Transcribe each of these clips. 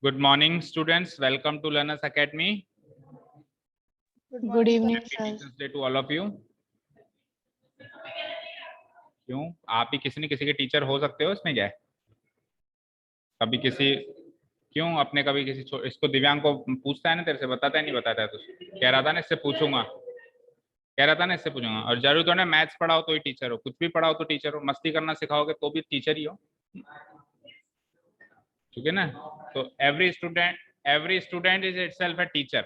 Good morning, students. Welcome to Learners Academy. Good evening, Happy sir. Teachers Day to all of you. क्यों आप ही किसी न किसी के टीचर हो सकते हो, इसमें क्या है? कभी किसी क्यों अपने कभी किसी इसको दिव्यांग को पूछता है ना, तेरे से बताता है नहीं बताता है? तो कह रहा था ना इससे पूछूंगा, कह रहा था ना इससे पूछूंगा। और जरूर तो ना मैथ्स पढ़ाओ तो ही टीचर हो, कुछ भी पढ़ाओ तो टीचर हो, मस्ती करना सिखाओगे तो भी टीचर ही हो, ठीक है ना? तो every student is itself a teacher.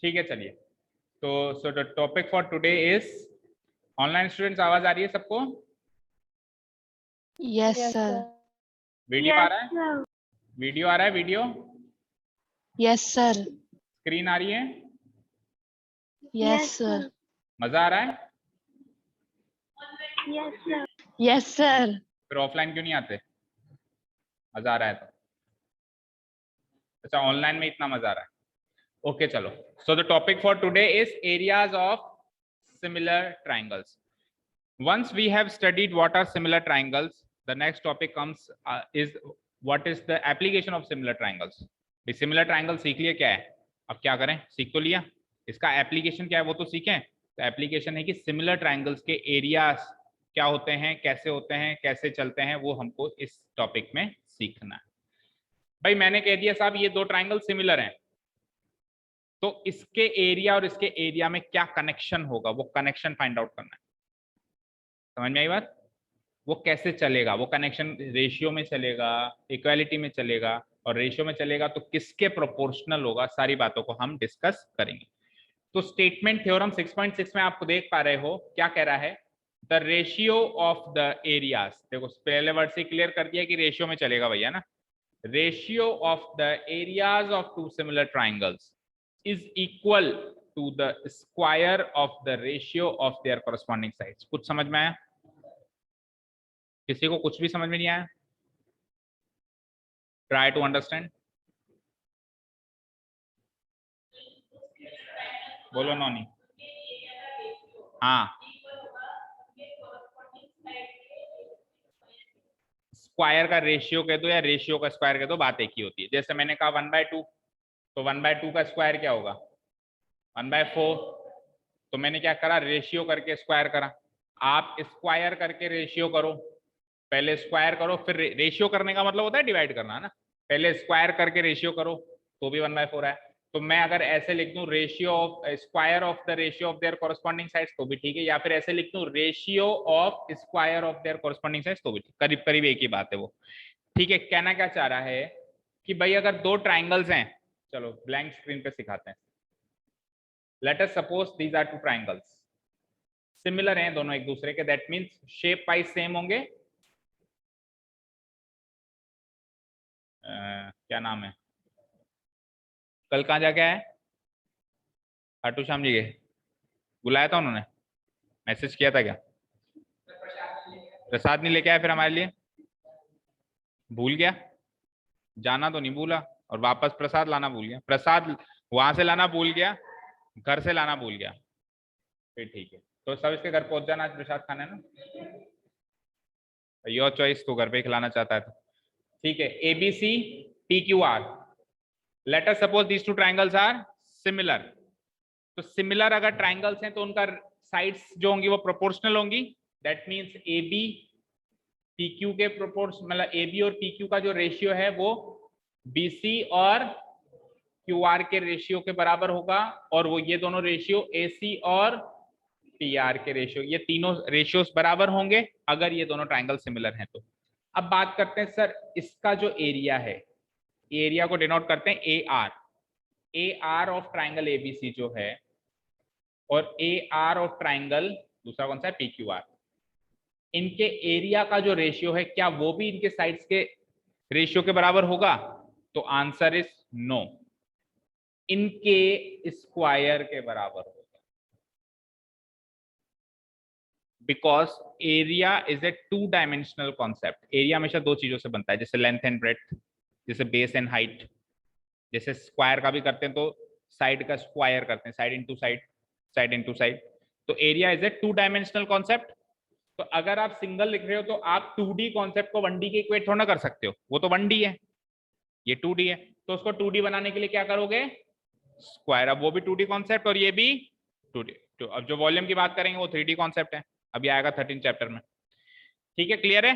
ठीक है, चलिए। तो the topic for today is online students. आवाज आ रही है सबको? Yes, sir. वीडियो आ रहा है? वीडियो आ रहा है? Video Yes, sir. स्क्रीन आ रही है? Yes, sir. मजा आ रहा है? Yes, sir. फिर ऑफलाइन क्यों नहीं आते? मजा आ रहा है तो। अच्छा, ऑनलाइन में इतना मजा आ रहा है। ओके, चलो। So the topic for today is areas of similar triangles. Once we have studied what are similar triangles, the next topic comes is what is the application of similar triangles. Similar triangle सीख लिए क्या है, अब क्या करें? सीख तो लिया, इसका एप्लीकेशन क्या है वो तो सीखें। तो एप्लीकेशन है कि सिमिलर ट्राइंगल्स के एरियाज क्या होते हैं, कैसे चलते हैं, वो हमको इस टॉपिक में सीखना है। भाई मैंने कह दिया साहब ये दो ट्राइंगल सिमिलर हैं, तो इसके एरिया और इसके एरिया में क्या कनेक्शन होगा, वो कनेक्शन फाइंड आउट करना है। समझ में आई बात? वो कैसे चलेगा, वो कनेक्शन रेशियो में चलेगा, इक्वालिटी में चलेगा, और रेशियो में चलेगा तो किसके प्रोपोर्शनल होगा, सारी बातों को हम डिस्कस करेंगे। तो स्टेटमेंट थ्योरम 6.6 में आपको देख पा रहे हो क्या कह रहा है, the ratio of the areas. देखो पहले वर्ड से क्लियर कर दिया कि रेशियो में चलेगा भैया ना। Ratio of the areas of two similar triangles is equal to the square of the ratio of their corresponding sides. कुछ समझ में आया? किसी को कुछ भी समझ में नहीं आया? Try to understand. बोलो नॉनी। हाँ, स्क्वायर का रेशियो कह दो या रेशियो का स्क्वायर कह दो, बात एक ही होती है। जैसे मैंने कहा 1/2, तो 1/2 का स्क्वायर क्या होगा? 1/4। तो मैंने क्या करा, रेशियो करके स्क्वायर करा। आप स्क्वायर करके रेशियो करो, पहले स्क्वायर करो, फिर रेशियो करने का मतलब होता है डिवाइड करना ना। पहले स्क्वायर करके रेशियो करो तो भी 1/4 है। तो मैं अगर ऐसे लिख दूं ratio of square of the ratio of their corresponding sides तो भी ठीक है, या फिर ऐसे लिख दूं ratio of square of their corresponding sides तो भी ठीक, करीब करीब एक ही बात है वो। ठीक है, कहना क्या चाह रहा है कि भाई अगर दो ट्राइंगल्स हैं, चलो ब्लैंक स्क्रीन पे सिखाते हैं। Let us suppose these are two triangles, similar हैं दोनों एक दूसरे के, that means shape wise same होंगे। क्या नाम है, कल कहाँ जाके आए? खाटू श्याम जी के बुलाया था उन्होंने, मैसेज किया था क्या? प्रसाद नहीं लेके आए फिर हमारे लिए? भूल गया? जाना तो नहीं भूला और वापस प्रसाद लाना भूल गया। प्रसाद वहां से लाना भूल गया, घर से लाना भूल गया, फिर ठीक है। तो सब इसके घर पहुंच जाना, आज प्रसाद खाना है ना, योर चॉइस, तो घर पे खिलाना चाहता है तो ठीक है। ABC PQR, let us suppose these two triangles are similar. तो सिमिलर अगर ट्राइंगल्स हैं तो उनका साइड्स जो होंगी वो प्रोपोर्शनल होंगी। दैट मींस AB PQ के प्रोपोर्शन, मतलब AB और PQ का जो रेशियो है वो BC और QR के रेशियो के बराबर होगा, और वो ये दोनों रेशियो AC और PR के रेशियो, ये तीनों रेशियोस बराबर होंगे अगर ये दोनों ट्राइंगल सिमिलर हैं तो। अब बात करते हैं सर इसका जो एरिया है, एरिया को डिनोट करते हैं AR। AR of triangle ABC जो है, और AR ऑफ ट्राइंगल दूसरा कौन सा है, PQR, इनके एरिया का जो रेशियो है क्या वो भी इनके साइड्स के रेशियो के बराबर होगा? तो आंसर इज नो, इनके स्क्वायर के बराबर होगा। Because area is a 2 dimensional concept. Area हमेशा दो चीजों से बनता है, जैसे लेंथ एंड ब्रेड्थ, जैसे बेस एंड हाइट। जैसे स्क्वायर का भी करते हैं तो साइड का स्क्वायर करते हैं, side into side, side into side. तो area is a 2 dimensional concept. तो अगर आप सिंगल लिख रहे हो तो आप 2D कॉन्सेप्ट को 1D के इक्वेट थोड़ा ना कर सकते हो, वो तो 1D है। ये 2D है, तो उसको 2D बनाने के लिए क्या करोगे, स्क्वायर। अब वो भी 2D कॉन्सेप्ट और ये भी 2D। तो अब जो वॉल्यूम की बात करेंगे वो 3D कॉन्सेप्ट है, अभी आएगा 13 चैप्टर में। ठीक है, क्लियर है।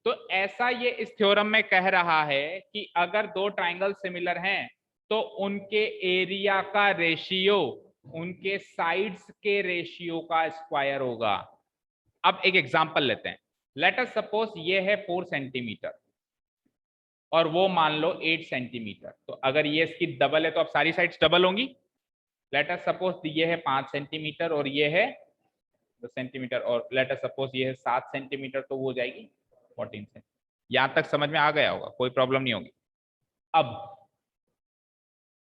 तो ऐसा ये इस थ्योरम में कह रहा है कि अगर दो ट्राइंगल सिमिलर हैं तो उनके एरिया का रेशियो उनके साइड्स के रेशियो का स्क्वायर होगा। अब एक एग्जांपल लेते हैं। लेट अस सपोज ये है 4 सेंटीमीटर और वो मान लो 8 सेंटीमीटर। तो अगर ये इसकी डबल है तो अब सारी साइड्स डबल होंगी। लेट अस सपोज ये है 5 सेंटीमीटर और ये है 10 सेंटीमीटर, और लेट अस सपोज ये है 7 सेंटीमीटर, तो वो हो जाएगी 14 सेंटीमीटर। यहां तक समझ में आ गया होगा, कोई प्रॉब्लम नहीं होगी। अब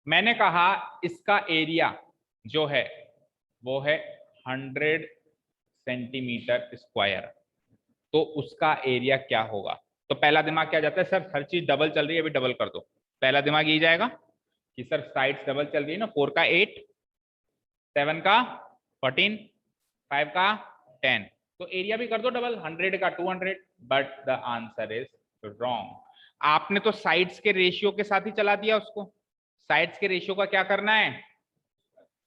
मैंने कहा इसका एरिया जो है वो है 100 सेंटीमीटर स्क्वायर, तो उसका एरिया क्या होगा। तो पहला दिमाग क्या जाता है, सर हर चीज डबल चल रही है, अभी डबल कर दो। पहला दिमाग ये जाएगा कि सर साइड्स डबल चल रही है ना, 4 का 8, 7 का 14, 5 का 10, तो एरिया भी कर दो डबल, 100 का 200। But the answer is wrong. आपने तो साइड्स के रेशियो के साथ ही चला दिया उसको। साइड्स के रेशियो का क्या करना है,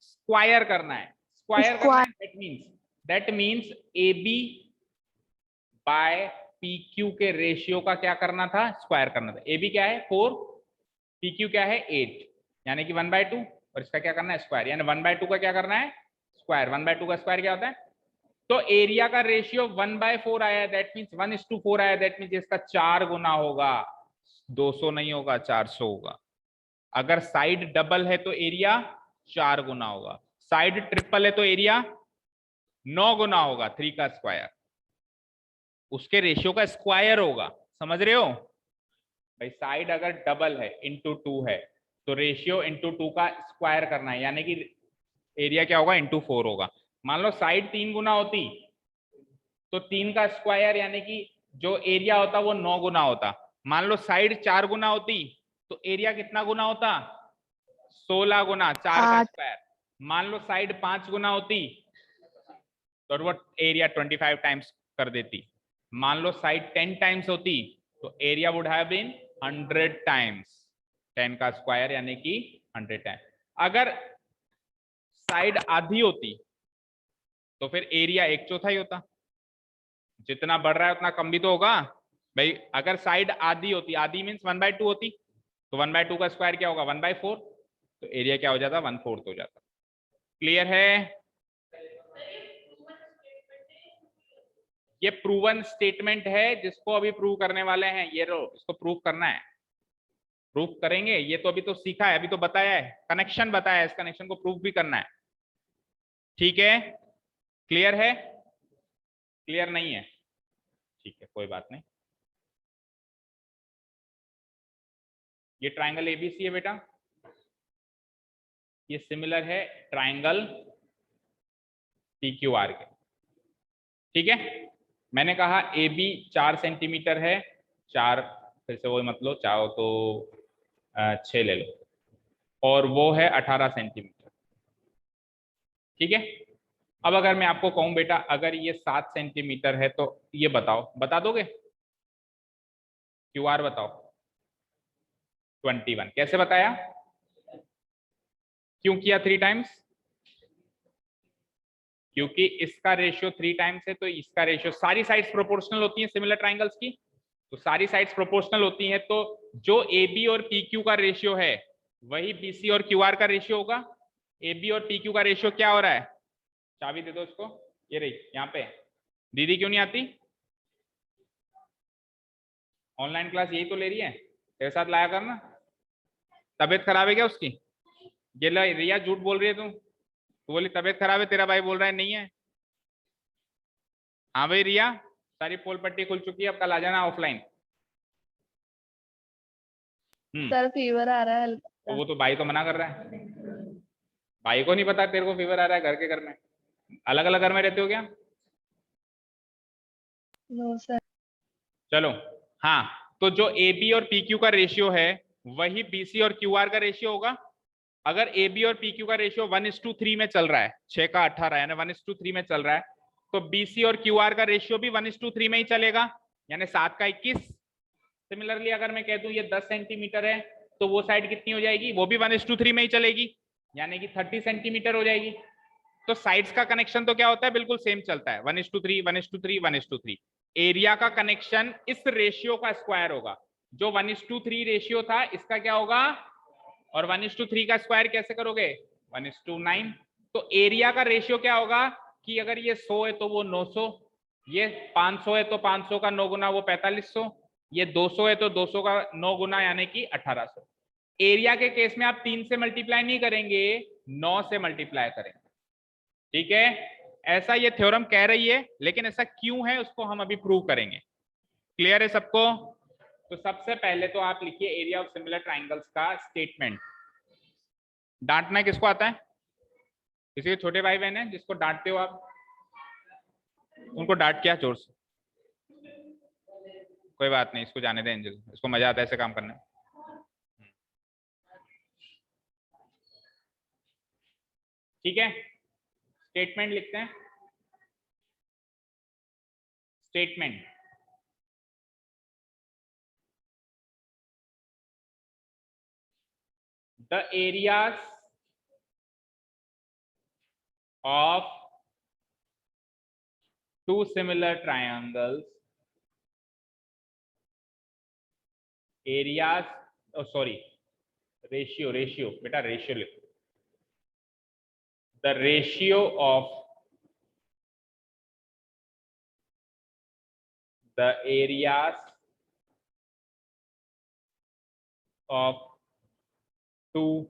स्क्वायर करना है। स्क्वायर करना है, that means A B by P Q के रेशियो का क्या करना था, स्क्वायर करना था। ए बी क्या है 4, पी क्यू क्या है 8, यानी कि 1/2, और इसका क्या करना है स्क्वायर, यानी 1/2 का क्या करना है स्क्वायर। 1/2 का स्क्वायर क्या होता है, तो एरिया का रेशियो 1/4 आया, दैट मीन्स 1:4 आया, दैट मीन्स इसका 4 गुना होगा, 200 नहीं होगा 400 होगा। अगर साइड डबल है तो एरिया 4 गुना होगा, साइड ट्रिपल है तो एरिया 9 गुना होगा, 3 का स्क्वायर उसके रेशियो का स्क्वायर होगा। समझ रहे हो भाई, साइड अगर डबल है इंटू 2 है तो रेशियो इंटू 2 का स्क्वायर करना है, यानी कि एरिया क्या होगा इंटू 4 होगा। मान लो साइड 3 गुना होती तो 3 का स्क्वायर यानी कि जो एरिया होता वो 9 गुना होता। मान लो साइड 4 गुना होती तो एरिया कितना गुना होता, 16 गुना, 4 का स्क्वायर। मान लो साइड 5 गुना होती तो वो एरिया 25 टाइम्स कर देती। मान लो साइड 10 टाइम्स होती तो area would have been 100 times, 10 का स्क्वायर यानी कि 100 टाइम्स। अगर साइड आधी होती तो फिर एरिया 1/4 ही होता। जितना बढ़ रहा है उतना कम भी तो होगा भाई। अगर साइड आधी होती, आधी मीन्स 1/2 होती, तो 1/2 का स्क्वायर क्या होगा 1/4, तो एरिया क्या हो जाता 1/4 हो जाता। क्लियर है। ये प्रूवन स्टेटमेंट है जिसको अभी प्रूव करने वाले हैं, ये रो इसको प्रूव करना है, प्रूव करेंगे। ये तो अभी तो सीखा है, अभी तो बताया है, कनेक्शन बताया है, इस कनेक्शन को प्रूव भी करना है। ठीक है, क्लियर है, क्लियर नहीं है, ठीक है कोई बात नहीं। ये ट्राइंगल एबीसी है बेटा, ये सिमिलर है ट्राइंगल पीक्यूआर के। ठीक है, मैंने कहा ए बी 4 सेंटीमीटर है, 4 फिर से वही मतलब चाहो तो 6 ले लो, और वो है 18 सेंटीमीटर। ठीक है, अब अगर मैं आपको कहूं बेटा अगर ये 7 सेंटीमीटर है तो ये बताओ, बता दोगे क्यूआर बताओ। 21 कैसे बताया, क्यों किया 3 टाइम्स, क्योंकि इसका रेशियो 3 टाइम्स है तो इसका रेशियो, सारी साइड्स प्रोपोर्शनल होती हैं सिमिलर ट्राइंगल्स की, तो सारी साइड्स प्रोपोर्शनल होती हैं, तो जो ए बी और पी क्यू का रेशियो है वही बी सी और क्यू आर का रेशियो होगा। ए बी और पी क्यू का रेशियो क्या हो रहा है, चाबी दे दो उसको, ये रही यहाँ पे। दीदी क्यों नहीं आती, ऑनलाइन क्लास यही तो ले रही है, तेरे साथ लाया करना। तबीयत खराब है क्या उसकी, ये रिया झूठ बोल रही है तू, तो बोली तबीयत खराब है, तेरा भाई बोल रहा है नहीं है। हाँ भाई रिया, सारी पोल पट्टी खुल चुकी है, अब कल आ जाना ऑफलाइन। सर फीवर आ रहा है। तो वो तो भाई तो मना कर रहा है, भाई को नहीं पता तेरे को फीवर आ रहा है, घर के घर में अलग अलग घर में रहते हो क्या। No sir. चलो हाँ, तो जो ए बी और पी क्यू का रेशियो है वही बी सी और क्यू आर का रेशियो होगा। अगर ए बी और पी क्यू का रेशियो 1:3 में चल रहा है, 6 का 18 यानी 1:3 में चल रहा है, तो बी सी और क्यू आर का रेशियो भी 1:3 में ही चलेगा, यानी 7 का 21, सिमिलरली अगर मैं कह दूं ये 10 सेंटीमीटर है तो वो साइड कितनी हो जाएगी, वो भी 1:3 में ही चलेगी, यानी कि 30 सेंटीमीटर हो जाएगी। तो साइड्स का कनेक्शन तो क्या होता है, बिल्कुल सेम चलता है, 1:3 1:3 1:3। एरिया का कनेक्शन इस रेशियो का स्क्वायर होगा, जो 1:3 रेशियो था इसका क्या होगा, और 1:3 का स्क्वायर कैसे करोगे, 1:9। तो एरिया का रेशियो क्या होगा कि अगर ये 100 है तो वो 900, ये 500 है तो 500 का 9 गुना वो 4500, ये 200 है तो 200 का 9 गुना यानी कि 1800। एरिया के केस में आप 3 से मल्टीप्लाई नहीं करेंगे, 9 से मल्टीप्लाई करेंगे। ठीक है, ऐसा ये थ्योरम कह रही है, लेकिन ऐसा क्यों है उसको हम अभी प्रूव करेंगे। क्लियर है सबको? तो सबसे पहले तो आप लिखिए एरिया ऑफ सिमिलर ट्राइंगल्स का स्टेटमेंट। डांटना किसको आता है, किसी के छोटे भाई बहन है जिसको डांटते हो आप, उनको डांट क्या जोर से, कोई बात नहीं, इसको जाने दें एंजल, इसको मजा आता है ऐसे काम करने में। ठीक है, स्टेटमेंट लिखते हैं। Statement, the areas of two similar triangles, areas, sorry ratio, ratio बेटा रेशियो लिखो, the ratio of the areas of two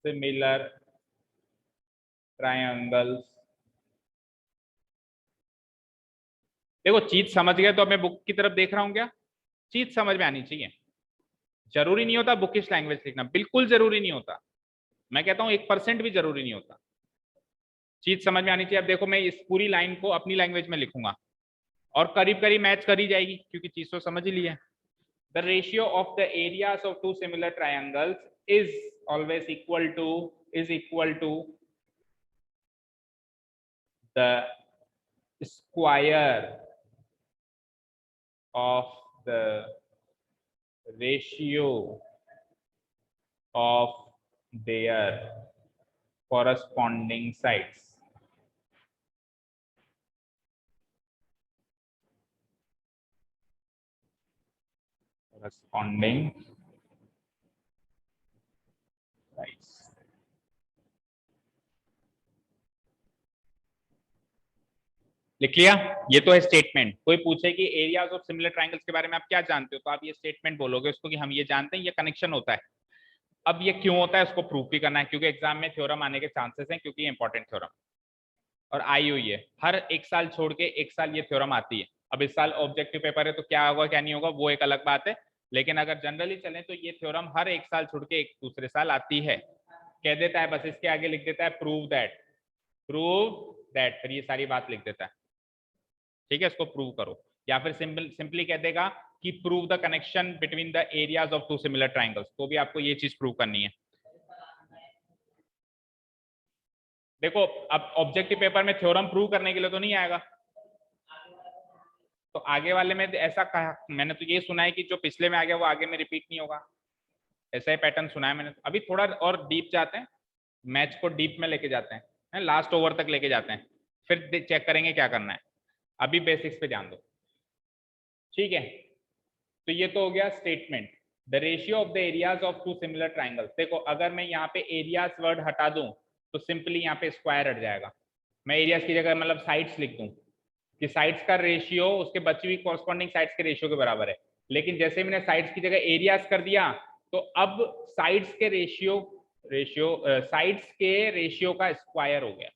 similar triangles। देखो चीज समझ गए तो अब मैं बुक की तरफ देख रहा हूं क्या, चीज समझ में आनी चाहिए। जरूरी नहीं होता बुकिश लैंग्वेज लिखना, बिल्कुल जरूरी नहीं होता, मैं कहता हूं 1% भी जरूरी नहीं होता, चीज समझ में आनी चाहिए। अब देखो मैं इस पूरी लाइन को अपनी लैंग्वेज में लिखूंगा और करीब करीब मैच कर ही जाएगी, क्योंकि चीज तो समझ ही ली है। The ratio of the areas of two similar triangles is always equal to the square of the ratio of their corresponding sides। corresponding sides। लिख लिया, ये तो है स्टेटमेंट। कोई पूछे कि एरियाज ऑफ सिमिलर ट्रायंगल्स के बारे में आप क्या जानते हो, तो आप ये स्टेटमेंट बोलोगे उसको कि हम ये जानते हैं, ये कनेक्शन होता है। अब ये क्यों होता है उसको प्रूफ भी करना है, क्योंकि एग्जाम में थ्योरम आने के चांसेस हैं, क्योंकि ये इंपॉर्टेंट थ्योरम और आई हुई है, हर एक साल छोड़ के एक साल ये थ्योरम आती है। अब इस साल ऑब्जेक्टिव पेपर है तो क्या होगा क्या नहीं होगा वो एक अलग बात है, लेकिन अगर जनरली चलें तो ये थ्योरम हर एक साल छोड़ के एक दूसरे साल आती है। कह देता है बस इसके आगे लिख देता है प्रूव दैट, फिर ये सारी बात लिख देता है। ठीक है, इसको प्रूव करो, या फिर सिंपली कह देगा कि prove the connection between the areas of two similar triangles, तो भी आपको ये चीज प्रूव करनी है। देखो अब ऑब्जेक्टिव पेपर में थ्योरम प्रूव करने के लिए तो नहीं आएगा, तो आगे वाले में ऐसा कहा मैंने, तो ये सुना है कि जो पिछले में आ गया वो आगे में रिपीट नहीं होगा, ऐसा ही पैटर्न सुना है मैंने। अभी थोड़ा और डीप जाते हैं, मैच को डीप में लेके जाते हैं, लास्ट ओवर तक लेके जाते हैं, फिर चेक करेंगे क्या करना है। अभी बेसिक्स पे ध्यान दो, ठीक है। तो ये तो हो गया statement, the ratio of the areas of two similar triangles. देखो अगर मैं यहाँ पे एरियाज वर्ड हटा दूं तो सिंपली यहाँ पे स्क्वायर हट जाएगा, मैं एरियाज की जगह मतलब साइड्स लिख दूं कि साइड्स का रेशियो उसके बची हुई कॉरस्पॉन्डिंग साइड्स के रेशियो के बराबर है। लेकिन जैसे मैंने साइड्स की जगह एरियाज कर दिया तो अब साइड्स के साइड्स के रेशियो का स्क्वायर हो गया,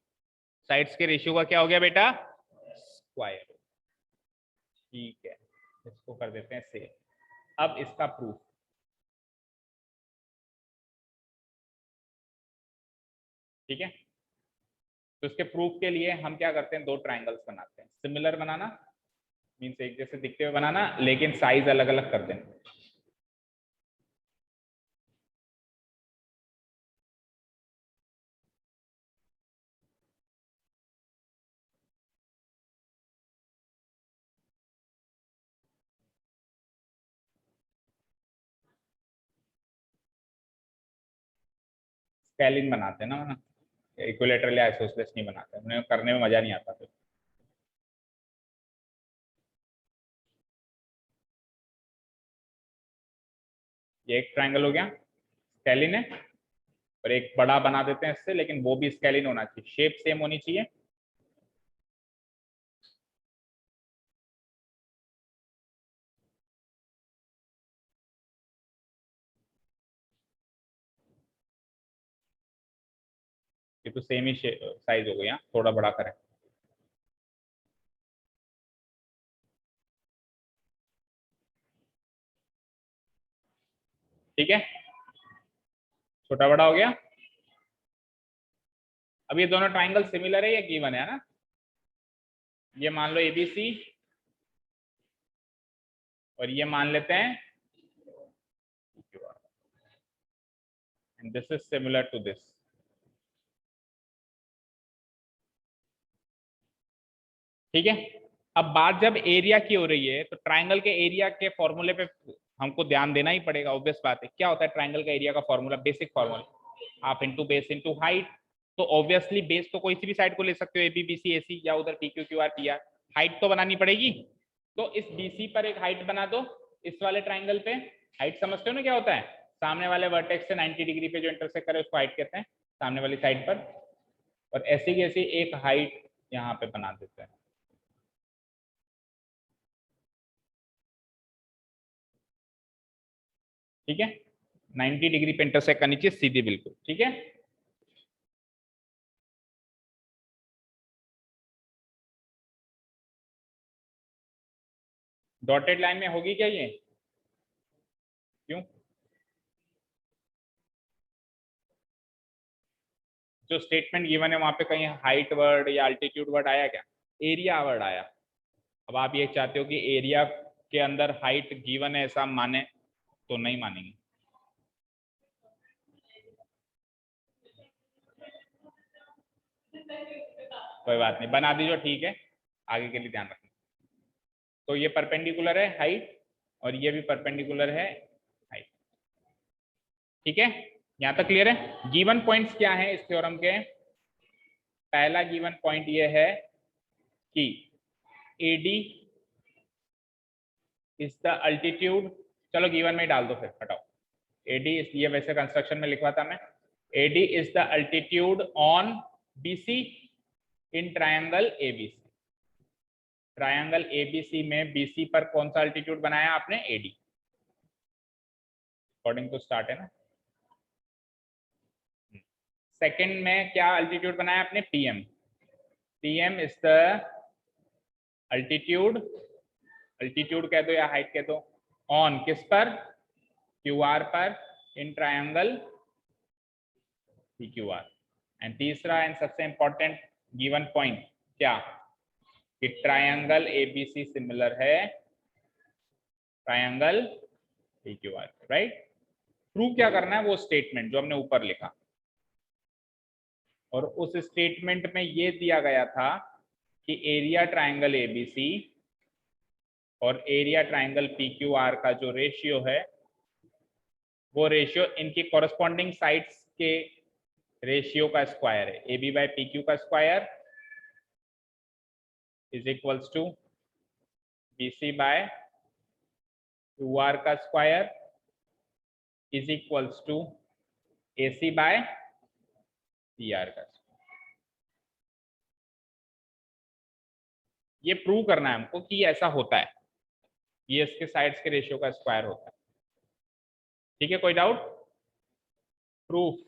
साइड्स के रेशियो का क्या हो गया बेटा, स्क्वायर। ठीक है, इसको कर देते हैं सेव। अब इसका प्रूफ, ठीक है। तो इसके प्रूफ के लिए हम क्या करते हैं, दो ट्राइंगल्स बनाते हैं। सिमिलर बनाना मीन्स एक जैसे दिखते हुए बनाना, लेकिन साइज अलग अलग कर देना। स्केलिन बनाते हैं ना, इक्विलेटरल या आइसोसेलेस नहीं बनाते, उन्हें करने में मजा नहीं आता फिर। ये एक ट्रायंगल हो गया, स्केलिन है, और एक बड़ा बना देते हैं इससे, लेकिन वो भी स्केलिन होना चाहिए, शेप सेम होनी चाहिए। ये तो सेम ही साइज हो गया, थोड़ा बड़ा करें। ठीक है, छोटा बड़ा हो गया। अब ये दोनों ट्राइंगल सिमिलर है या गिवन है ना, ये मान लो एबीसी, और ये मान लेते हैं and this is similar to this। ठीक है, अब बात जब एरिया की हो रही है तो ट्राइंगल के एरिया के फॉर्मूले पे हमको ध्यान देना ही पड़ेगा, ऑब्वियस बात है। क्या होता है ट्राइंगल का एरिया का formula, basic formula, half into base into height. तो ऑब्वियसली बेस तो कोई सी भी साइड को ले सकते हो, एबी बीसी एसी, या उधर PQ Q R P R, height तो बनानी पड़ेगी। तो इस बीसी पर एक हाइट बना दो, इस वाले ट्राइंगल पे। हाइट समझते हो ना क्या होता है, सामने वाले वर्टेक्स से 90 डिग्री पे जो इंटरसेक्ट करे उसको हाइट कहते हैं, सामने वाली साइड पर। और ऐसी की ऐसी एक हाइट यहाँ पे बना देते हैं। ठीक है, 90 डिग्री पे इंटरसेक्ट करनी चाहिए सीधी बिल्कुल। ठीक है, डॉटेड लाइन में होगी क्या ये, क्यों? जो स्टेटमेंट गिवन है वहां पे कहीं हाइट वर्ड या अल्टीट्यूड वर्ड आया क्या? एरिया वर्ड आया। अब आप ये चाहते हो कि एरिया के अंदर हाइट गिवन है ऐसा माने, तो नहीं मानेंगे। कोई बात नहीं, बना दीजिए, ठीक है, आगे के लिए ध्यान रखना। तो ये परपेंडिकुलर है हाइट, और ये भी परपेंडिकुलर है हाइट। ठीक है, यहां तक क्लियर है? गिवन पॉइंट्स क्या है इस थ्योरम के? पहला गिवन पॉइंट ये है कि एडी इज द अल्टीट्यूड, चलो गिवन में ही डाल दो फिर, हटाओ। एडी, ये वैसे कंस्ट्रक्शन में लिखवा था मैं, AD is the altitude on BC in triangle ABC. Triangle ABC में बीसी पर कौन सा अल्टीट्यूड बनाया आपने? एडी, अकॉर्डिंग टू स्टार्ट है ना। सेकंड में क्या अल्टीट्यूड बनाया आपने? PM. PM is the altitude, altitude कह दो या हाइट कह दो, ऑन किस पर? क्यू आर पर, in triangle P Q are. And तीसरा एंड सबसे इंपॉर्टेंट गिवन पॉइंट क्या? कि ट्रायंगल एबीसी सिमिलर है triangle P Q are, right. Prove क्या करना है? वो स्टेटमेंट जो हमने ऊपर लिखा, और उस स्टेटमेंट में ये दिया गया था कि एरिया ट्रायंगल एबीसी और एरिया ट्रायंगल पीक्यूआर का जो रेशियो है, वो रेशियो इनकी कॉरस्पॉन्डिंग साइड्स के रेशियो का स्क्वायर है। A B by P Q का square is equals to B C by Q R का square is equals to A C by P R का। ये प्रूव करना है हमको कि ऐसा होता है, ये इसके साइड्स के रेशियो का स्क्वायर होता है। ठीक है, कोई डाउट? प्रूफ।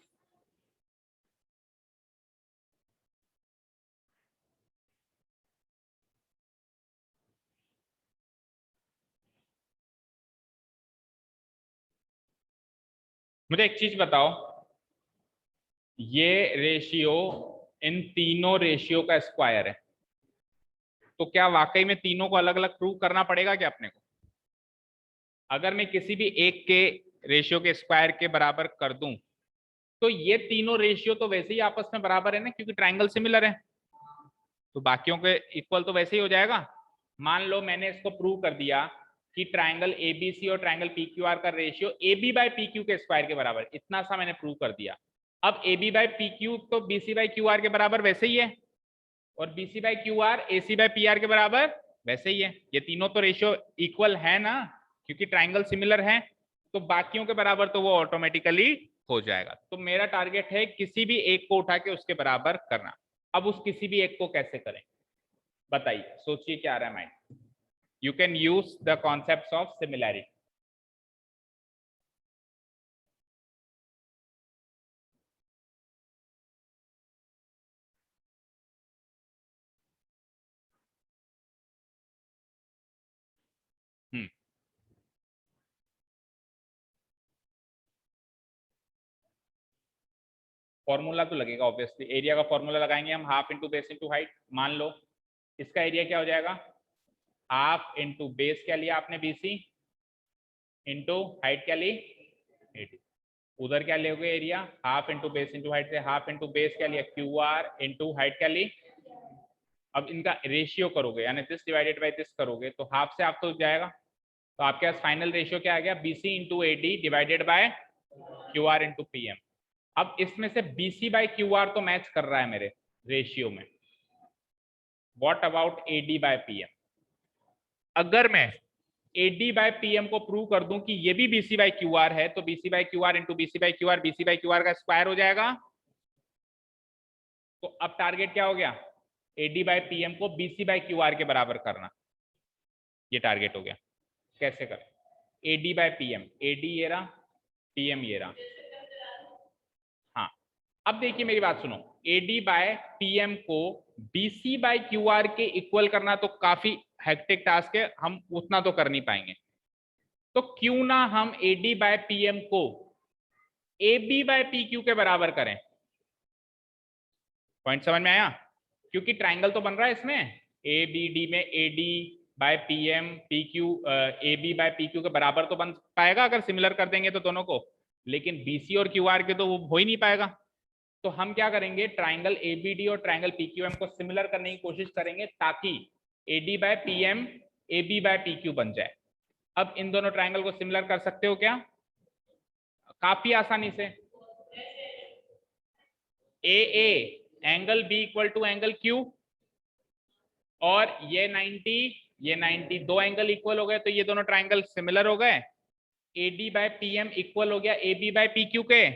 मुझे एक चीज बताओ, ये रेशियो इन तीनों रेशियो का स्क्वायर है, तो क्या वाकई में तीनों को अलग अलग प्रूव करना पड़ेगा क्या अपने को? अगर मैं किसी भी एक के रेशियो के स्क्वायर के बराबर कर दूं, तो ये तीनों रेशियो तो वैसे ही आपस में बराबर है ना, क्योंकि ट्राइंगल सिमिलर है, तो बाकियों के इक्वल तो वैसे ही हो जाएगा। मान लो मैंने इसको प्रूव कर दिया कि ट्राइंगल एबीसी और ट्राइंगल पीक्यूआर का ratio A B by P Q के स्क्वायर के बराबर, इतना सा मैंने प्रूव कर दिया। अब A B by P Q तो B C by Q R के बराबर वैसे ही है, और B C by Q R A C by P R के बराबर वैसे ही है। ये तीनों तो रेशियो इक्वल है ना, क्योंकि ट्राइंगल सिमिलर है, तो बाकियों के बराबर तो वो ऑटोमेटिकली हो जाएगा। तो मेरा टारगेट है किसी भी एक को उठा के उसके बराबर करना। अब उस किसी भी एक को कैसे करें बताइए, सोचिए क्या आ रहा है mind. You can use the concept of similarity. Formula तो लगेगा ऑब्वियसली, एरिया का फॉर्मूला लगाएंगे हम, half into base into height. मान लो इसका एरिया क्या हो जाएगा, हाफ इंटू बेस क्या लिया आपने बीसी, इंटू हाइट क्या ली 80। उधर क्या लोगे area, half into base into height से हाफ इंटू बेस क्या लिया क्यू आर इंटू हाइट क्या ली। अब इनका रेशियो करोगे यानी दिस डिवाइडेड बाई दिस करोगे तो हाफ से हाफ तो जाएगा, तो आपके पास फाइनल रेशियो क्या आ गया, BC into AD divided by Q R into P M. अब इसमें से बीसी बाई क्यू आर तो मैच कर रहा है मेरे रेशियो में, what about AD by PM. अगर मैं एडी बाय पीएम को प्रूव कर दूं कि ये भी बीसी बाई क्यू आर है, तो BC by Q R into BC by Q are, BC by Q R का स्क्वायर हो जाएगा। तो अब टारगेट क्या हो गया, एडी बाय पीएम को बीसी बाई क्यू आर के बराबर करना, ये टारगेट हो गया। कैसे करें, एडी बाय पीएम, एडी ये रहा, पीएम ये रहा। हाँ अब देखिए मेरी बात सुनो, एडी बाय पीएम को बीसी बाय क्यू आर के इक्वल करना तो काफी हेक्टिक टास्क है, हम उतना तो कर नहीं पाएंगे। तो क्यों ना हम एडी बाय पीएम को A B by P Q के बराबर करें। पॉइंट समझ में आया, क्योंकि ट्राइंगल तो बन रहा है इसमें, ए बी डी में A D by P M P Q, A B by P Q के बराबर तो बन पाएगा अगर सिमिलर कर देंगे तो दोनों को, लेकिन बीसी और क्यू आर के तो वो हो ही नहीं पाएगा। तो हम क्या करेंगे, ट्राइंगल ए बी डी और ट्राइंगल पी क्यू एम को सिमिलर करने की कोशिश करेंगे ताकि A D by P M A B by P Q बन जाए। अब इन दोनों ट्राइंगल को सिमिलर कर सकते हो क्या, काफी आसानी से। A angle B equal to angle Q, और ये 90 ये 90, दो एंगल इक्वल हो गए तो ये दोनों ट्राइंगल सिमिलर हो गए। A D by P M equal हो गया A B by P Q के,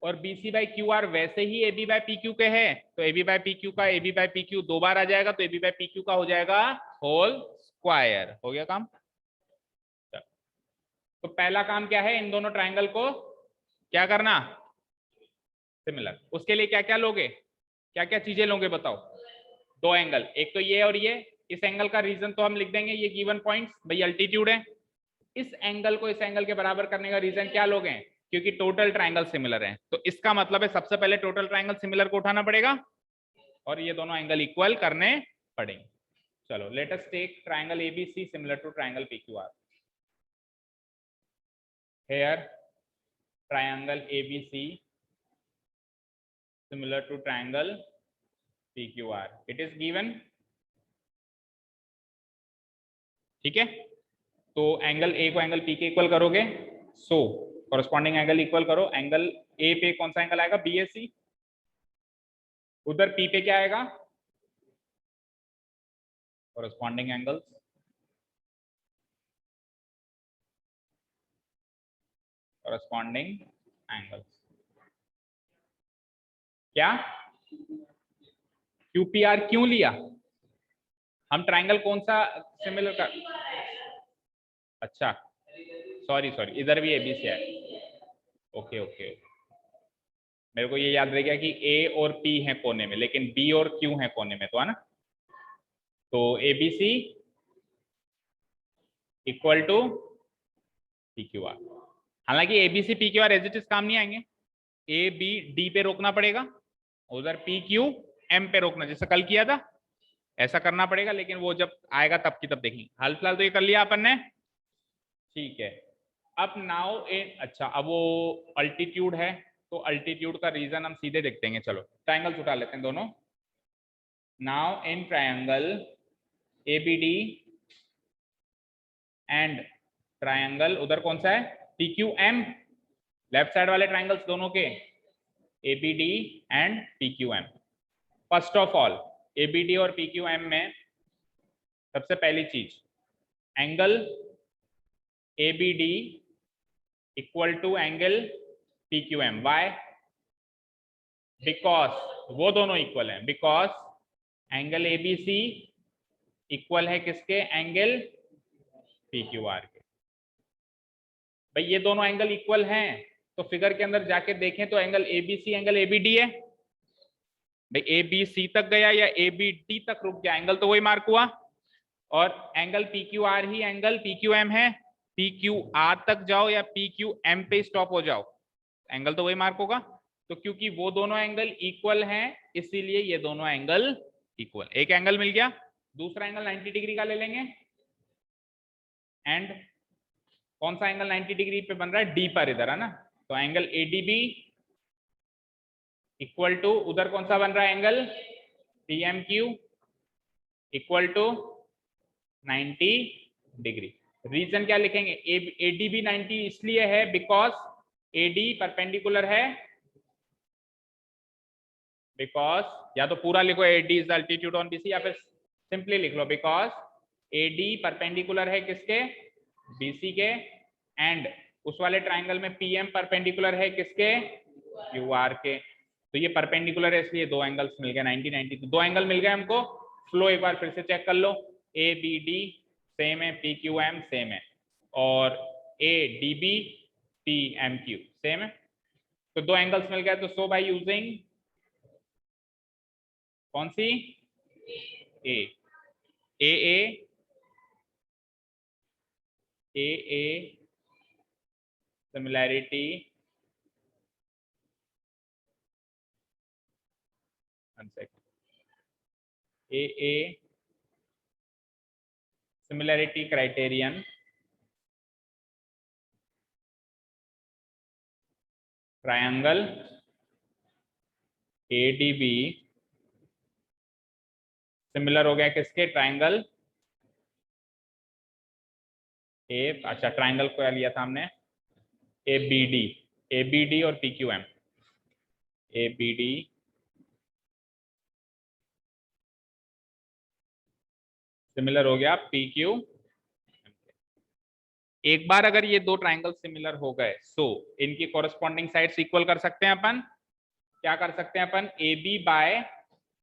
और B C by Q R वैसे ही A B by P Q के है, तो A B by P Q का A B by P Q दो बार आ जाएगा, तो A B by P Q का हो जाएगा होल स्क्वायर। हो गया काम। तो पहला काम क्या है, इन दोनों ट्राइंगल को क्या करना, सिमिलर। उसके लिए क्या क्या लोगे, क्या क्या चीजें लोगे बताओ। दो एंगल, एक तो ये और ये, इस एंगल का रीजन तो हम लिख देंगे, ये गिवन पॉइंट्स भाई अल्टीट्यूड है। इस एंगल को इस एंगल के बराबर करने का रीजन क्या लोगे, क्योंकि टोटल ट्राइंगल सिमिलर है, तो इसका मतलब है सबसे पहले टोटल ट्राइंगल सिमिलर को उठाना पड़ेगा और ये दोनों एंगल इक्वल करने पड़ेंगे। चलो let us take triangle ABC similar to triangle PQR. Here triangle ABC similar to triangle PQR, it is given. ठीक है, तो एंगल ए को एंगल पी के इक्वल करोगे, सो कॉरेस्पॉन्डिंग एंगल इक्वल करो। एंगल ए पे कौन सा एंगल आएगा, बीएसी, उधर पी पे क्या आएगा, कॉरेस्पॉन्डिंग एंगल्स। कॉरेस्पॉन्डिंग एंगल्स क्या, क्यूपीआर क्यों लिया, हम ट्राइंगल कौन सा सिमिलर कर, अच्छा सॉरी सॉरी इधर भी एबीसी है, ओके ओके। मेरे को ये याद रह गया कि ए और पी है कोने में, लेकिन बी और क्यू है कोने में, तो है ना। तो ABC equal to P Q R. हालांकि ABC P Q R as it is काम नहीं आएंगे, ए बी डी पे रोकना पड़ेगा, उधर पी क्यू एम पे रोकना, जैसे कल किया था ऐसा करना पड़ेगा, लेकिन वो जब आएगा तब की तब देखेंगे। हाल फिलहाल तो ये कर लिया अपन ने, ठीक है। अब नाउ इन, अच्छा अब वो अल्टीट्यूड है, तो अल्टीट्यूड का रीजन हम सीधे देखते हैं। चलो ट्राइंगल्स उठा लेते हैं दोनों। Now in triangle ABD and triangle उधर कौन सा है, पीक्यूएम, लेफ्ट साइड वाले ट्राइंगल्स दोनों के ABD and PQM. First of all ABD और PQM में सबसे पहली चीज, angle ABD equal to angle PQM. Why? Because वो दोनों इक्वल हैं. बिकॉज एंगल ABC इक्वल है किसके? एंगल PQR के. भाई ये दोनों एंगल इक्वल हैं तो फिगर के अंदर जाके देखें तो एंगल ABC एंगल ABD है. भाई ABC तक गया या ABD तक रुक गया, एंगल तो वही मार्क हुआ. और एंगल PQR ही एंगल PQM है. PQR तक जाओ या PQM पे स्टॉप हो जाओ, एंगल तो वही मार्क होगा. तो क्योंकि वो दोनों एंगल इक्वल हैं इसीलिए ये दोनों एंगल इक्वल. एक एंगल मिल गया. दूसरा एंगल 90 डिग्री का ले लेंगे. एंड कौन सा एंगल 90 डिग्री पे बन रहा है? डी पर इधर है ना. तो एंगल ADB इक्वल टू उधर कौन सा बन रहा है? Angle PMQ equal to 90 degree. Reason क्या लिखेंगे? ADB 90 इसलिए है बिकॉज AD परपेंडिकुलर है. बिकॉज या तो पूरा लिखो AD is altitude on BC या फिर सिंपली लिख लो बिकॉज AD परपेंडिकुलर है किसके? BC के. एंड उस वाले ट्राइंगल में PM परपेंडिकुलर है किसके? QR के. तो ये परपेंडिकुलर है इसलिए दो एंगल्स मिल गए 90 90. तो दो एंगल मिल गए हमको. फ्लो एक बार फिर से चेक कर लो. ABD सेम है, PQM सेम है, और ADB PMQ सेम है. तो दो एंगल्स मिल गए. तो सो बाय यूजिंग कौन सी? AA similarity AA similarity criterion triangle ADB similar हो गया किसके? ट्रायंगल अच्छा ट्रायंगल को लिया था हमने ABD और PQM. ABD सिमिलर हो गया PQ. एक बार अगर ये दो ट्रायंगल सिमिलर हो गए सो इनकी कॉरेस्पॉन्डिंग साइड्स इक्वल कर सकते हैं अपन. क्या कर सकते हैं अपन? AB by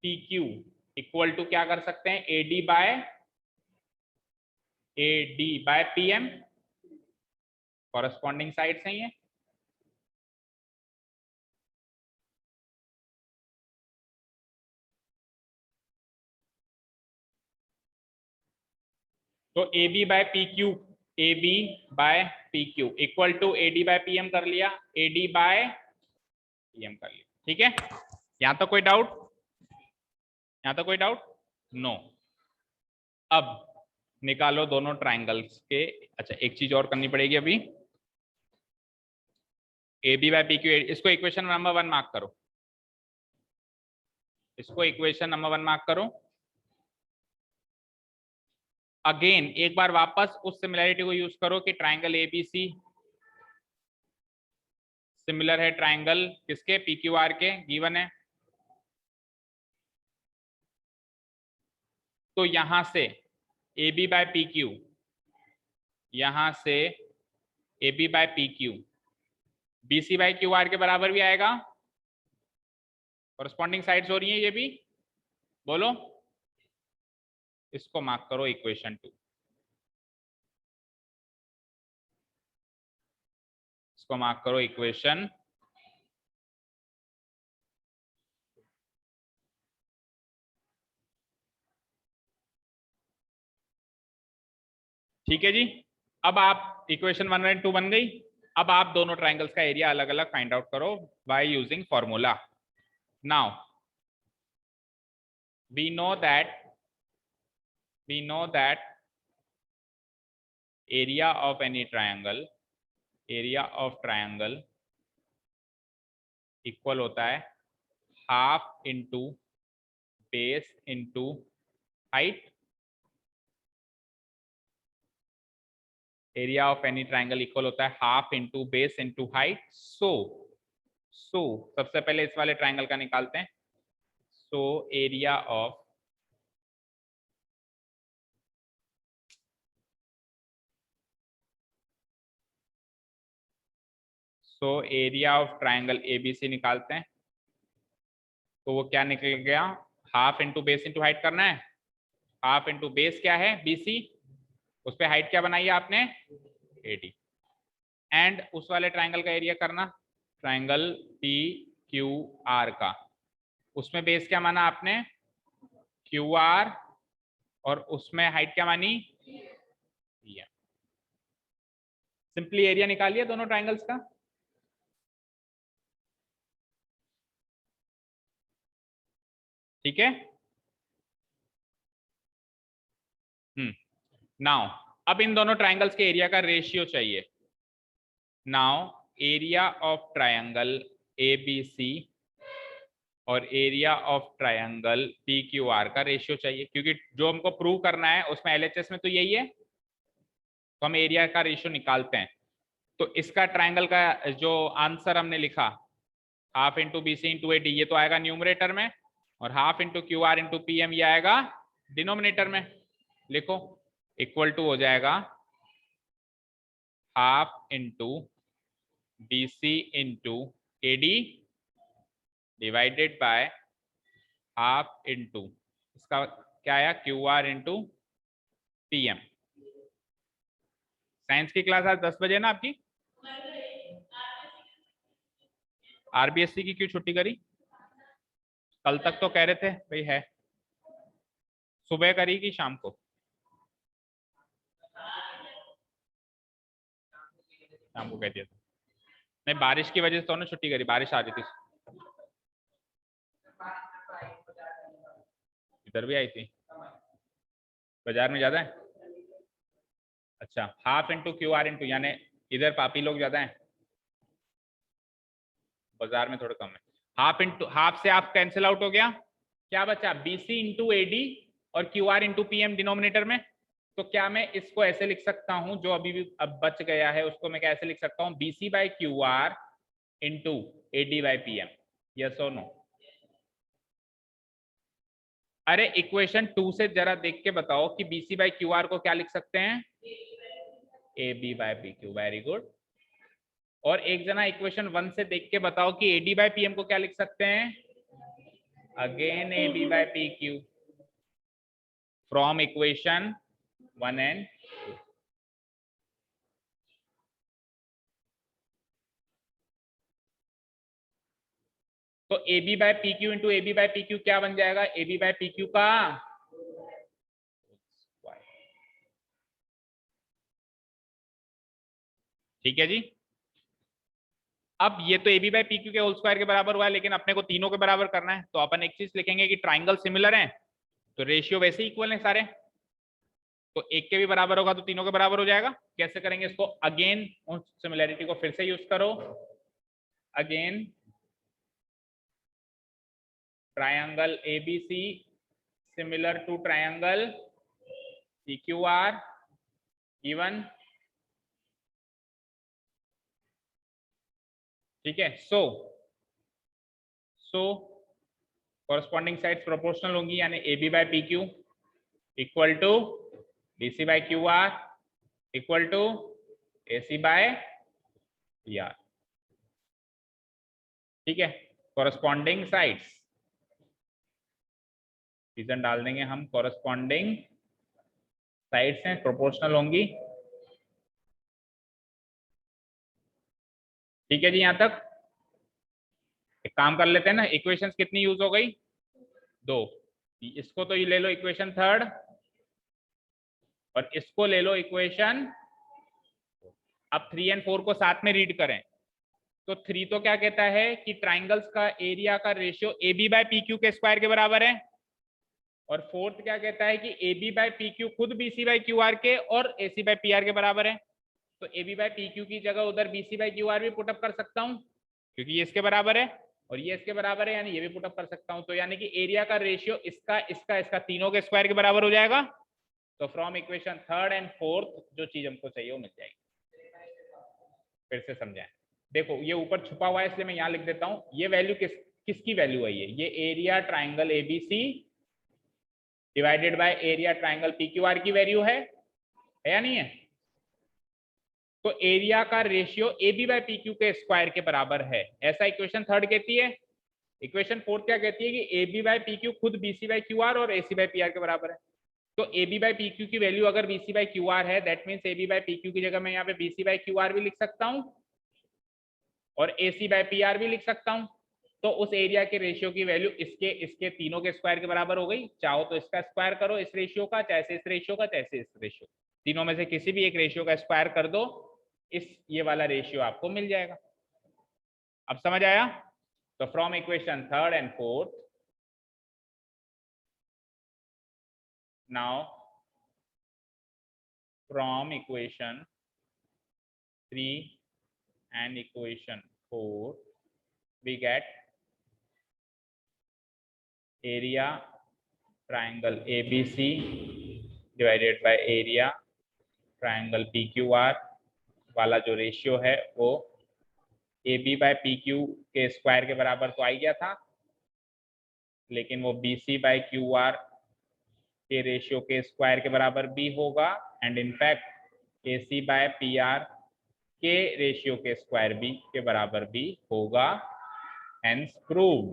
PQ equal to क्या कर सकते हैं? AD by PM. Corresponding sides हैं ये. तो AB by PQ equal to AD by PM कर लिया, AD बाय PM कर लिया. ठीक है. यहां तक कोई डाउट? यहां तक कोई डाउट? नो. अब निकालो दोनों ट्राइंगल्स के. अच्छा एक चीज और करनी पड़ेगी अभी. AB बाय PQ, इसको इक्वेशन नंबर 1 मार्क करो. इसको इक्वेशन नंबर 1 मार्क करो. अगेन एक बार वापस उस सिमिलैरिटी को यूज करो कि ट्राइंगल ABC सिमिलर है ट्राइंगल किसके? PQR के. गिवन है. तो यहां से AB बाय PQ, यहां से AB by PQ BC by QR के बराबर भी आएगा. कॉरेस्पॉन्डिंग साइड्स हो रही हैं ये भी. बोलो. इसको मार्क करो इक्वेशन 2. इसको मार्क करो इक्वेशन. ठीक है जी. अब आप इक्वेशन 1 और 2 बन गई. अब आप दोनों ट्राइंगल्स का एरिया अलग अलग फाइंड आउट करो by using formula. Now we know that area of any triangle equal होता है half into base into height. Area of any triangle equal होता है half into base into height. So so सबसे पहले इस वाले triangle का निकालते हैं। So area of triangle ABC निकालते हैं। तो वो क्या निकल गया, half into base into height करना है। हाफ इंटू बेस क्या है, बीसी, उस पे हाइट क्या बनाई है आपने, एडी। एंड उस वाले ट्राइंगल का एरिया करना, ट्राइंगल पी क्यू आर का, उसमें बेस क्या माना आपने, क्यू आर, और उसमें हाइट क्या मानी, सिंपली एरिया निकालिए दोनों ट्राइंगल्स का। ठीक है। नाउ अब इन दोनों ट्राइंगल्स के एरिया का रेशियो चाहिए। Now area of triangle ABC और area of triangle P Q R का रेशियो चाहिए, क्योंकि जो हमको प्रूव करना है उसमें एलएचएस में तो यही है, तो हम एरिया का रेशियो निकालते हैं। तो इसका ट्राइंगल का जो आंसर हमने लिखा, half into B C into A D, ये तो आएगा न्यूमरेटर में, और half into Q R into P M ये आएगा डिनोमिनेटर में। लिखो, इक्वल टू हो जाएगा half into B C into A D divided by half into, इसका क्या आया, Q R into P M. Science की क्लास आज 10 बजे ना आपकी, आरबीएससी की क्यों छुट्टी करी, कल तक तो कह रहे थे भाई है, सुबह करी कि शाम को, शाम को कह दिया था। नहीं, बारिश की वजह से तो उन्होंने छुट्टी करी, बारिश आ रही थी, इधर भी आई थी, बाजार में ज्यादा है। अच्छा, half into Q R into, यानी इधर पापी लोग ज्यादा हैं, बाजार में थोड़ा कम है। हाफ इंटू, हाफ से हाफ कैंसिल आउट हो गया, क्या बचा, बीसी इंटू एडी और Q R into PM denominator में। तो क्या मैं इसको ऐसे लिख सकता हूं, जो अभी भी अब बच गया है उसको मैं कैसे लिख सकता हूं, BC by Q R into AD by PM, yes और नो। अरे इक्वेशन 2 से जरा देख के बताओ कि बीसी बाई क्यू आर को क्या लिख सकते हैं, A B by P Q, very good. और एक जना इक्वेशन 1 से देख के बताओ कि एडी बाई पीएम को क्या लिख सकते हैं, again A B by P Q, from equation 1 and 2। तो A B by P Q into A B by P Q क्या बन जाएगा, A B by P Q का, ठीक है जी। अब ये तो A B by P Q के होल स्क्वायर के बराबर हुआ है, लेकिन अपने को तीनों के बराबर करना है, तो अपन एक चीज लिखेंगे कि ट्राइंगल सिमिलर हैं, तो रेशियो वैसे ही इक्वल है सारे, तो एक के भी बराबर होगा तो तीनों के बराबर हो जाएगा। कैसे करेंगे इसको, अगेन उस सिमिलैरिटी को फिर से यूज करो, again triangle ABC similar to triangle PQR given, ठीक है। सो कॉरस्पॉन्डिंग साइड्स प्रोपोर्शनल होंगी, यानी A B by P Q equal to B C by Q R equal to A C by P R, ठीक है। Corresponding sides reason डाल देंगे हम, corresponding sides हैं प्रोपोर्शनल होंगी, ठीक है जी। यहां तक एक काम कर लेते हैं ना, इक्वेशंस कितनी यूज हो गई, 2, इसको तो ये ले लो इक्वेशन 3 और इसको ले लो इक्वेशन, अब 3 और 4 को साथ में रीड करें तो 3 तो क्या कहता है कि ट्राइंगल्स का एरिया का ratio A B by P Q के स्क्वायर के बराबर है, और 4th क्या कहता है कि A B by P Q खुद B C by Q R के और A C by P R के बराबर है। तो A B by P Q की जगह उधर B C by Q R भी पुटअप कर सकता हूँ, क्योंकि ये इसके बराबर है और ये इसके बराबर है, यानी ये भी पुटअप कर सकता हूँ। तो यानी कि एरिया का रेशियो इसका इसका इसका तीनों के स्क्वायर के बराबर हो जाएगा। तो from equation 3rd and 4th जो चीज हमको चाहिए वो मिल जाएगी। फिर से समझाएं, देखो ये ऊपर छुपा हुआ है इसलिए मैं यहाँ लिख देता हूँ, ये वैल्यू किसकी वैल्यू है, ये area triangle ABC divided by area triangle PQR की वैल्यू है या नहीं है। तो एरिया का ratio A B by P Q के स्क्वायर के बराबर है, ऐसा इक्वेशन थर्ड कहती है। इक्वेशन फोर्थ क्या कहती है कि A B by P Q खुद B C by Q R और A C by P R के बराबर है। तो A B by P Q की वैल्यू अगर B C by Q R है, that means A B by P Q की जगह मैं यहाँ पे B C by Q R भी लिख सकता हूँ और A C by P R भी लिख सकता हूँ। तो उस एरिया के रेशियो की वैल्यू इसके इसके तीनों के स्क्वायर के बराबर हो गई। चाहो तो इसका स्क्वायर करो इस रेशियो का, चाहे इस रेशियो का, चाहे इस रेशियो, तीनों में से किसी भी एक रेशियो का स्क्वायर कर दो, इस ये वाला रेशियो आपको मिल जाएगा। अब समझ आया। तो from equation third and fourth, now from equation 3 and equation 4 we get area triangle ABC divided by area triangle PQR वाला जो रेशियो है वो AB बाय PQ के स्क्वायर के बराबर तो आ गया था, लेकिन वो BC बाय QR के रेशियो के स्क्वायर के बराबर भी होगा and in fact AC by PR के रेशियो के स्क्वायर भी के बराबर भी होगा, hence proved।